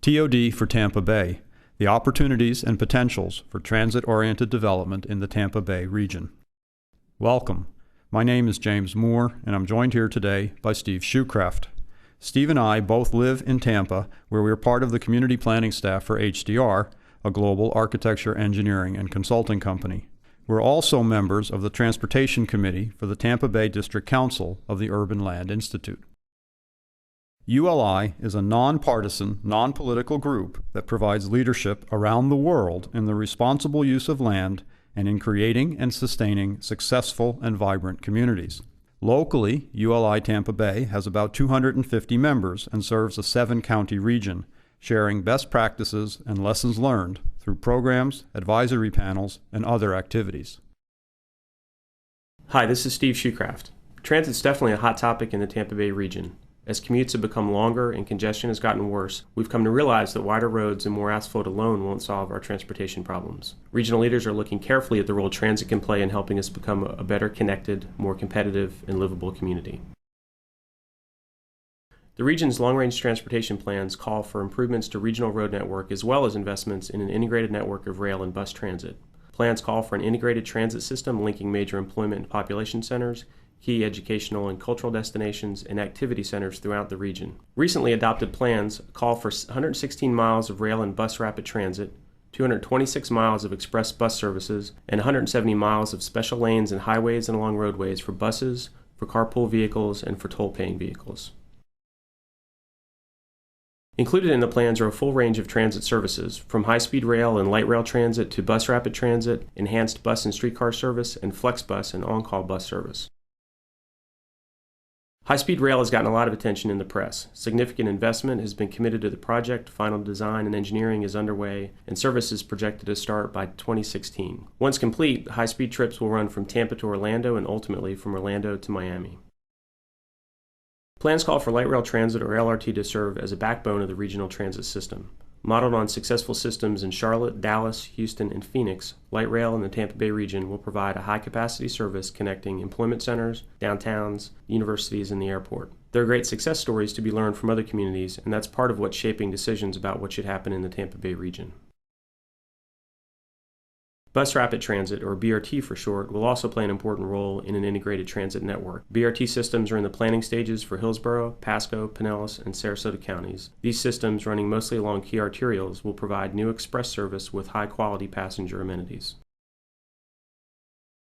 TOD for Tampa Bay, the opportunities and potentials for transit-oriented development in the Tampa Bay region. Welcome. My name is James Moore, and I'm joined here today by Steve Shoecraft. Steve and I both live in Tampa, where we are part of the community planning staff for HDR, a global architecture, engineering, and consulting company. We're also members of the Transportation Committee for the Tampa Bay District Council of the Urban Land Institute. ULI is a nonpartisan, non-political group that provides leadership around the world in the responsible use of land and in creating and sustaining successful and vibrant communities. Locally, ULI Tampa Bay has about 250 members and serves a 7-county region, sharing best practices and lessons learned through programs, advisory panels, and other activities. Hi, this is Steve Shoecraft. Transit's definitely a hot topic in the Tampa Bay region. As commutes have become longer and congestion has gotten worse, we've come to realize that wider roads and more asphalt alone won't solve our transportation problems. Regional leaders are looking carefully at the role transit can play in helping us become a better connected, more competitive, and livable community. The region's long-range transportation plans call for improvements to regional road network as well as investments in an integrated network of rail and bus transit. Plans call for an integrated transit system linking major employment and population centers, key educational and cultural destinations, and activity centers throughout the region. Recently adopted plans call for 116 miles of rail and bus rapid transit, 226 miles of express bus services, and 170 miles of special lanes and highways and along roadways for buses, for carpool vehicles, and for toll-paying vehicles. Included in the plans are a full range of transit services, from high-speed rail and light rail transit to bus rapid transit, enhanced bus and streetcar service, and flex bus and on-call bus service. High-speed rail has gotten a lot of attention in the press. Significant investment has been committed to the project, final design and engineering is underway, and service is projected to start by 2016. Once complete, high-speed trips will run from Tampa to Orlando and ultimately from Orlando to Miami. Plans call for light rail transit or LRT to serve as a backbone of the regional transit system. Modeled on successful systems in Charlotte, Dallas, Houston, and Phoenix, light rail in the Tampa Bay region will provide a high-capacity service connecting employment centers, downtowns, universities, and the airport. There are great success stories to be learned from other communities, and that's part of what's shaping decisions about what should happen in the Tampa Bay region. Bus Rapid Transit, or BRT for short, will also play an important role in an integrated transit network. BRT systems are in the planning stages for Hillsborough, Pasco, Pinellas, and Sarasota counties. These systems, running mostly along key arterials, will provide new express service with high-quality passenger amenities.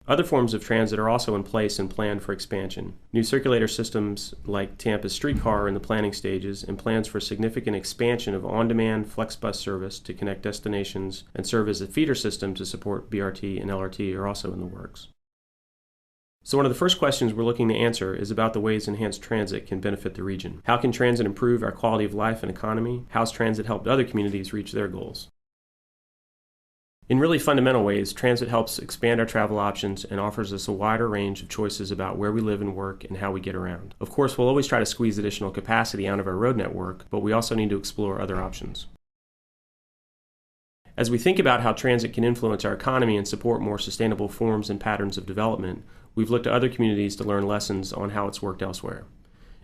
Other forms of transit are also in place and planned for expansion. New circulator systems like Tampa's streetcar are in the planning stages, and plans for significant expansion of on-demand flex bus service to connect destinations and serve as a feeder system to support BRT and LRT are also in the works. So one of the first questions we're looking to answer is about the ways enhanced transit can benefit the region. How can transit improve our quality of life and economy? How's transit helped other communities reach their goals? In really fundamental ways, transit helps expand our travel options and offers us a wider range of choices about where we live and work and how we get around. Of course, we'll always try to squeeze additional capacity out of our road network, but we also need to explore other options. As we think about how transit can influence our economy and support more sustainable forms and patterns of development, we've looked to other communities to learn lessons on how it's worked elsewhere.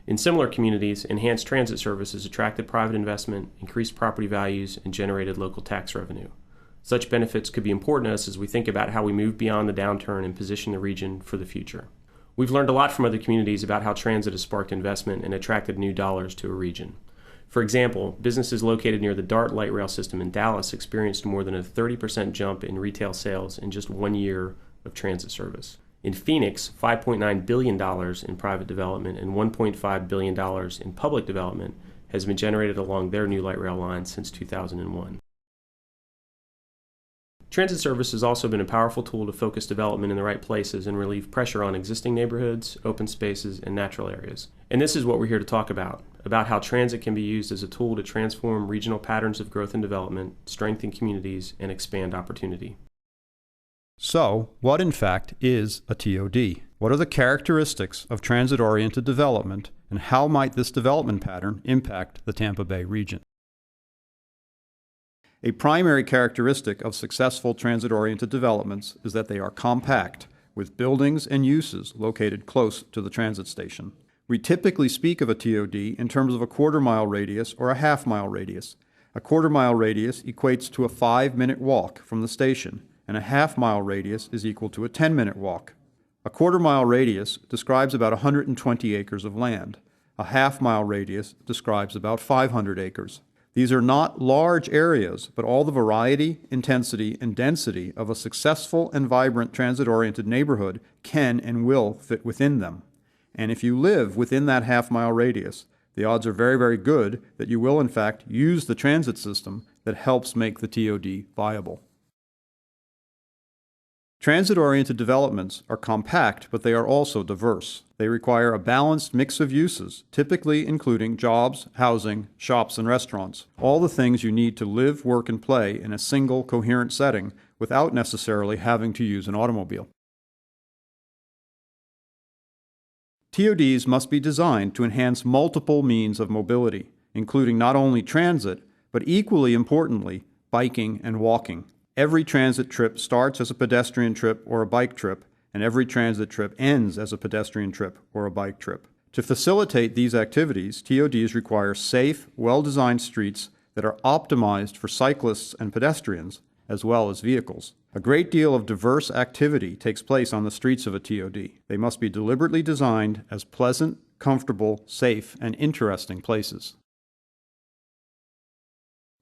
In similar communities, enhanced transit services attracted private investment, increased property values, and generated local tax revenue. Such benefits could be important to us as we think about how we move beyond the downturn and position the region for the future. We've learned a lot from other communities about how transit has sparked investment and attracted new dollars to a region. For example, businesses located near the DART light rail system in Dallas experienced more than a 30% jump in retail sales in just 1 year of transit service. In Phoenix, $5.9 billion in private development and $1.5 billion in public development has been generated along their new light rail line since 2001. Transit service has also been a powerful tool to focus development in the right places and relieve pressure on existing neighborhoods, open spaces, and natural areas. And this is what we're here to talk about how transit can be used as a tool to transform regional patterns of growth and development, strengthen communities, and expand opportunity. So, what in fact is a TOD? What are the characteristics of transit-oriented development, and how might this development pattern impact the Tampa Bay region? A primary characteristic of successful transit-oriented developments is that they are compact, with buildings and uses located close to the transit station. We typically speak of a TOD in terms of a quarter-mile radius or a half-mile radius, A quarter-mile radius equates to a 5-minute walk from the station, and a half-mile radius is equal to a 10-minute walk. A quarter-mile radius describes about 120 acres of land. A half-mile radius describes about 500 acres. These are not large areas, but all the variety, intensity, and density of a successful and vibrant transit-oriented neighborhood can and will fit within them. And if you live within that half-mile radius, the odds are very, very good that you will, in fact, use the transit system that helps make the TOD viable. Transit-oriented developments are compact, but they are also diverse. They require a balanced mix of uses, typically including jobs, housing, shops, and restaurants. All the things you need to live, work, and play in a single, coherent setting without necessarily having to use an automobile. TODs must be designed to enhance multiple means of mobility, including not only transit, but equally importantly, biking and walking. Every transit trip starts as a pedestrian trip or a bike trip, and every transit trip ends as a pedestrian trip or a bike trip. To facilitate these activities, TODs require safe, well-designed streets that are optimized for cyclists and pedestrians, as well as vehicles. A great deal of diverse activity takes place on the streets of a TOD. They must be deliberately designed as pleasant, comfortable, safe, and interesting places.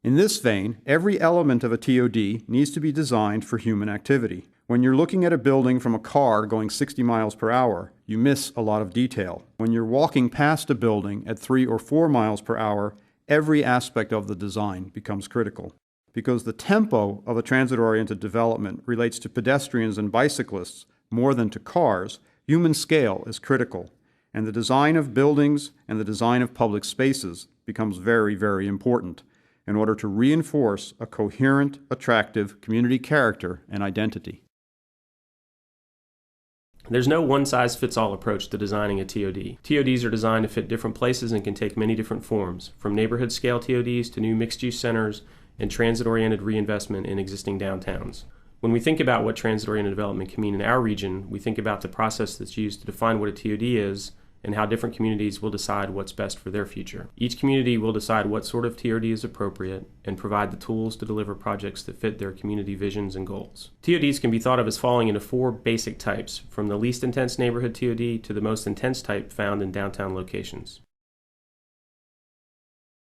In this vein, every element of a TOD needs to be designed for human activity. When you're looking at a building from a car going 60 miles per hour, you miss a lot of detail. When you're walking past a building at 3 or 4 miles per hour, every aspect of the design becomes critical. Because the tempo of a transit-oriented development relates to pedestrians and bicyclists more than to cars, human scale is critical, and the design of buildings and the design of public spaces becomes very, very important in order to reinforce a coherent, attractive community character and identity. There's no one-size-fits-all approach to designing a TOD. TODs are designed to fit different places and can take many different forms, from neighborhood-scale TODs to new mixed-use centers and transit-oriented reinvestment in existing downtowns. When we think about what transit-oriented development can mean in our region, we think about the process that's used to define what a TOD is and how different communities will decide what's best for their future. Each community will decide what sort of TOD is appropriate and provide the tools to deliver projects that fit their community visions and goals. TODs can be thought of as falling into 4 basic types, from the least intense neighborhood TOD to the most intense type found in downtown locations.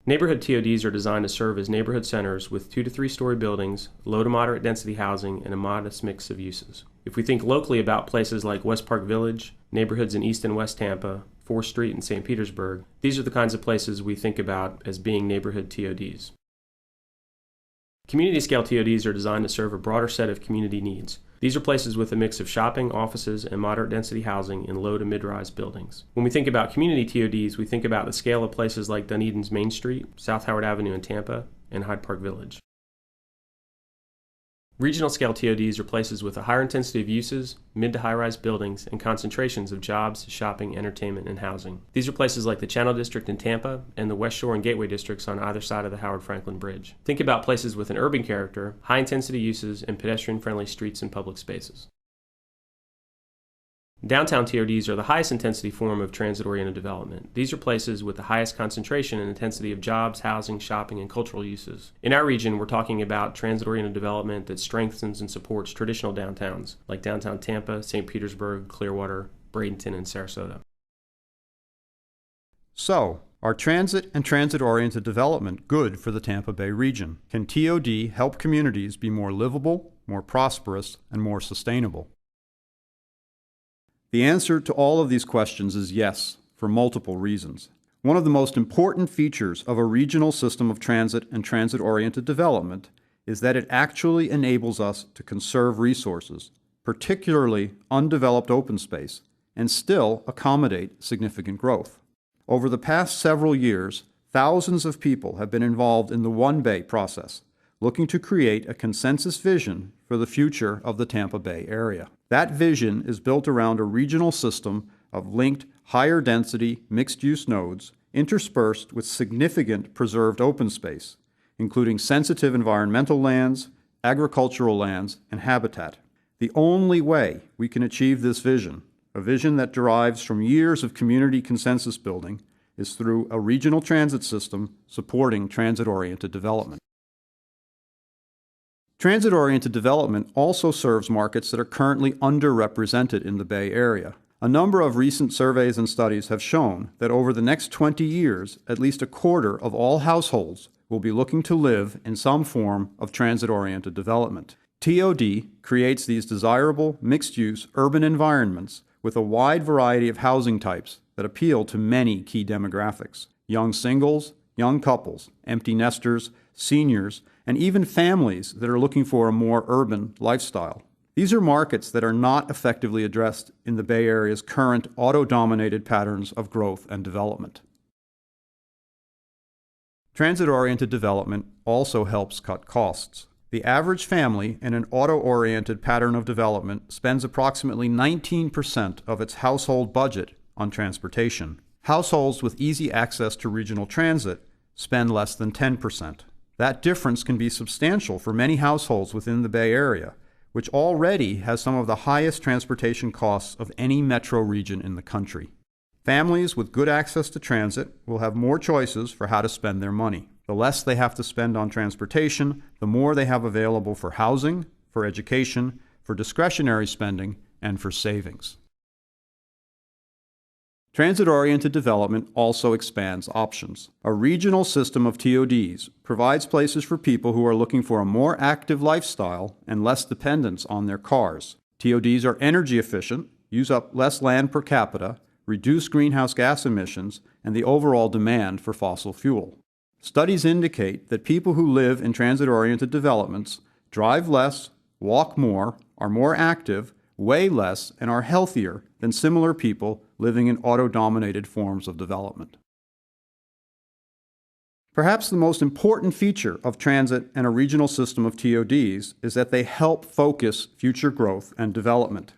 Neighborhood TODs are designed to serve as neighborhood centers with 2 to 3 story buildings, low to moderate density housing, and a modest mix of uses. If we think locally about places like West Park Village, neighborhoods in East and West Tampa, 4th Street in St. Petersburg, these are the kinds of places we think about as being neighborhood TODs. Community scale TODs are designed to serve a broader set of community needs. These are places with a mix of shopping, offices, and moderate density housing in low to mid-rise buildings. When we think about community TODs, we think about the scale of places like Dunedin's Main Street, South Howard Avenue in Tampa, and Hyde Park Village. Regional scale TODs are places with a higher intensity of uses, mid to high-rise buildings, and concentrations of jobs, shopping, entertainment, and housing. These are places like the Channel District in Tampa and the West Shore and Gateway districts on either side of the Howard Franklin Bridge. Think about places with an urban character, high-intensity uses, and pedestrian-friendly streets and public spaces. Downtown TODs are the highest intensity form of transit-oriented development. These are places with the highest concentration and intensity of jobs, housing, shopping, and cultural uses. In our region, we're talking about transit-oriented development that strengthens and supports traditional downtowns, like downtown Tampa, St. Petersburg, Clearwater, Bradenton, and Sarasota. So, are transit and transit-oriented development good for the Tampa Bay region? Can TOD help communities be more livable, more prosperous, and more sustainable? The answer to all of these questions is yes, for multiple reasons. One of the most important features of a regional system of transit and transit-oriented development is that it actually enables us to conserve resources, particularly undeveloped open space, and still accommodate significant growth. Over the past several years, thousands of people have been involved in the One Bay process, looking to create a consensus vision for the future of the Tampa Bay area. That vision is built around a regional system of linked, higher density, mixed-use nodes interspersed with significant preserved open space, including sensitive environmental lands, agricultural lands, and habitat. The only way we can achieve this vision, a vision that derives from years of community consensus building, is through a regional transit system supporting transit-oriented development. Transit-oriented development also serves markets that are currently underrepresented in the Bay Area. A number of recent surveys and studies have shown that over the next 20 years, at least a quarter of all households will be looking to live in some form of transit-oriented development. TOD creates these desirable, mixed-use urban environments with a wide variety of housing types that appeal to many key demographics: young singles, young couples, empty nesters, seniors, and even families that are looking for a more urban lifestyle. These are markets that are not effectively addressed in the Bay Area's current auto-dominated patterns of growth and development. Transit-oriented development also helps cut costs. The average family in an auto-oriented pattern of development spends approximately 19% of its household budget on transportation. Households with easy access to regional transit spend less than 10%. That difference can be substantial for many households within the Bay Area, which already has some of the highest transportation costs of any metro region in the country. Families with good access to transit will have more choices for how to spend their money. The less they have to spend on transportation, the more they have available for housing, for education, for discretionary spending, and for savings. Transit-oriented development also expands options. A regional system of TODs provides places for people who are looking for a more active lifestyle and less dependence on their cars. TODs are energy efficient, use up less land per capita, reduce greenhouse gas emissions, and the overall demand for fossil fuel. Studies indicate that people who live in transit-oriented developments drive less, walk more, are more active, weigh less, and are healthier than similar people living in auto-dominated forms of development. Perhaps the most important feature of transit and a regional system of TODs is that they help focus future growth and development.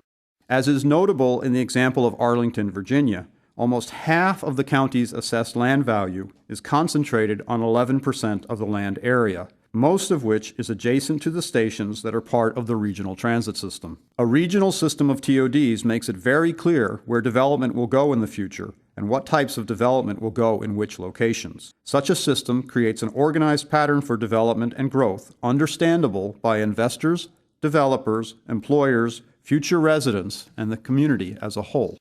As is notable in the example of Arlington, Virginia, almost half of the county's assessed land value is concentrated on 11% of the land area, most of which is adjacent to the stations that are part of the regional transit system. A regional system of TODs makes it very clear where development will go in the future and what types of development will go in which locations. Such a system creates an organized pattern for development and growth, understandable by investors, developers, employers, future residents, and the community as a whole.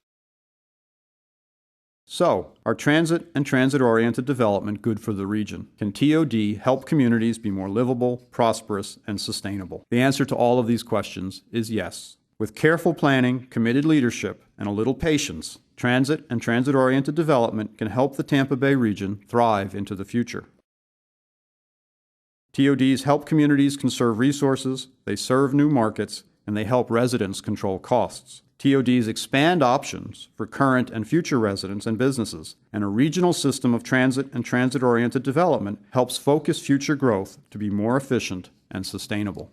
So, are transit and transit-oriented development good for the region? Can TOD help communities be more livable, prosperous, and sustainable? The answer to all of these questions is yes. With careful planning, committed leadership, and a little patience, transit and transit-oriented development can help the Tampa Bay region thrive into the future. TODs help communities conserve resources, they serve new markets, and they help residents control costs. TODs expand options for current and future residents and businesses, and a regional system of transit and transit-oriented development helps focus future growth to be more efficient and sustainable.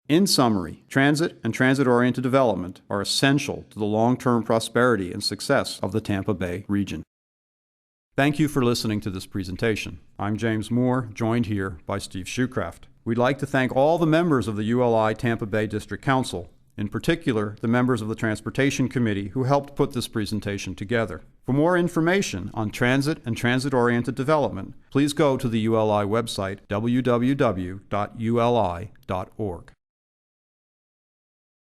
In summary, transit and transit-oriented development are essential to the long-term prosperity and success of the Tampa Bay region. Thank you for listening to this presentation. I'm James Moore, joined here by Steve Shoecraft. We'd like to thank all the members of the ULI Tampa Bay District Council, in particular the members of the Transportation Committee who helped put this presentation together. For more information on transit and transit-oriented development, please go to the ULI website, www.uli.org.